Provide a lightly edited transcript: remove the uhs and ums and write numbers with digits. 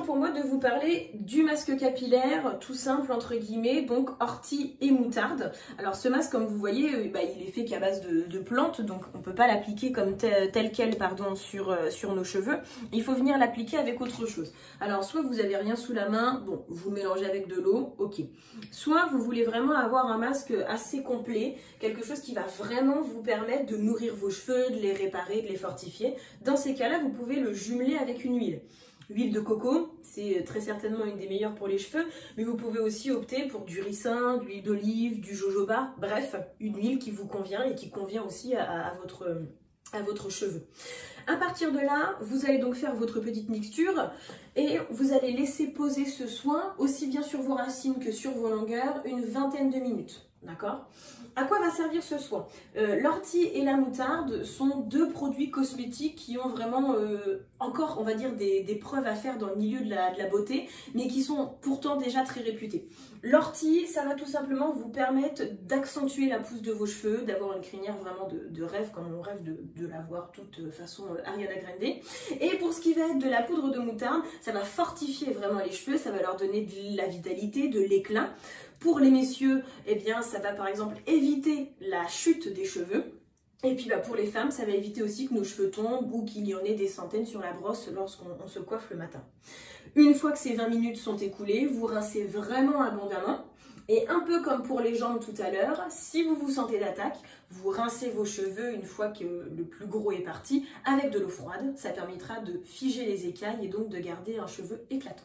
temps pour moi de vous parler du masque capillaire, tout simple entre guillemets, donc ortie et moutarde. Alors ce masque, comme vous voyez, il est fait qu'à base de plantes, donc on ne peut pas l'appliquer comme tel quel sur nos cheveux. Il faut venir l'appliquer avec autre chose. Alors soit vous avez rien sous la main, bon, vous le mélangez avec de l'eau, ok. Soit vous voulez vraiment avoir un masque assez complet, quelque chose qui va vraiment vous permettre de nourrir vos cheveux, de les réparer, de les fortifier. Dans ces cas-là, vous pouvez le jumeler avec une huile. L'huile de coco, c'est très certainement une des meilleures pour les cheveux, mais vous pouvez aussi opter pour du ricin, de l'huile d'olive, du jojoba, bref, une huile qui vous convient et qui convient aussi à votre cheveu. À partir de là, vous allez donc faire votre petite mixture et vous allez laisser poser ce soin aussi bien sur vos racines que sur vos longueurs une vingtaine de minutes. D'accord? À quoi va servir ce soin? L'ortie et la moutarde sont deux produits cosmétiques qui ont vraiment encore, on va dire, des preuves à faire dans le milieu de la beauté, mais qui sont pourtant déjà très réputés. L'ortie, ça va tout simplement vous permettre d'accentuer la pousse de vos cheveux, d'avoir une crinière vraiment de rêve, comme on rêve de l'avoir toute façon Ariana Grande. Et pour ce qui va être de la poudre de moutarde, ça va fortifier vraiment les cheveux, ça va leur donner de la vitalité, de l'éclat. Pour les messieurs, eh bien, ça va par exemple éviter la chute des cheveux. Et puis pour les femmes, ça va éviter aussi que nos cheveux tombent ou qu'il y en ait des centaines sur la brosse lorsqu'on se coiffe le matin. Une fois que ces 20 minutes sont écoulées, vous rincez vraiment abondamment. Et un peu comme pour les jambes tout à l'heure, si vous vous sentez d'attaque, vous rincez vos cheveux une fois que le plus gros est parti avec de l'eau froide. Ça permettra de figer les écailles et donc de garder un cheveu éclatant.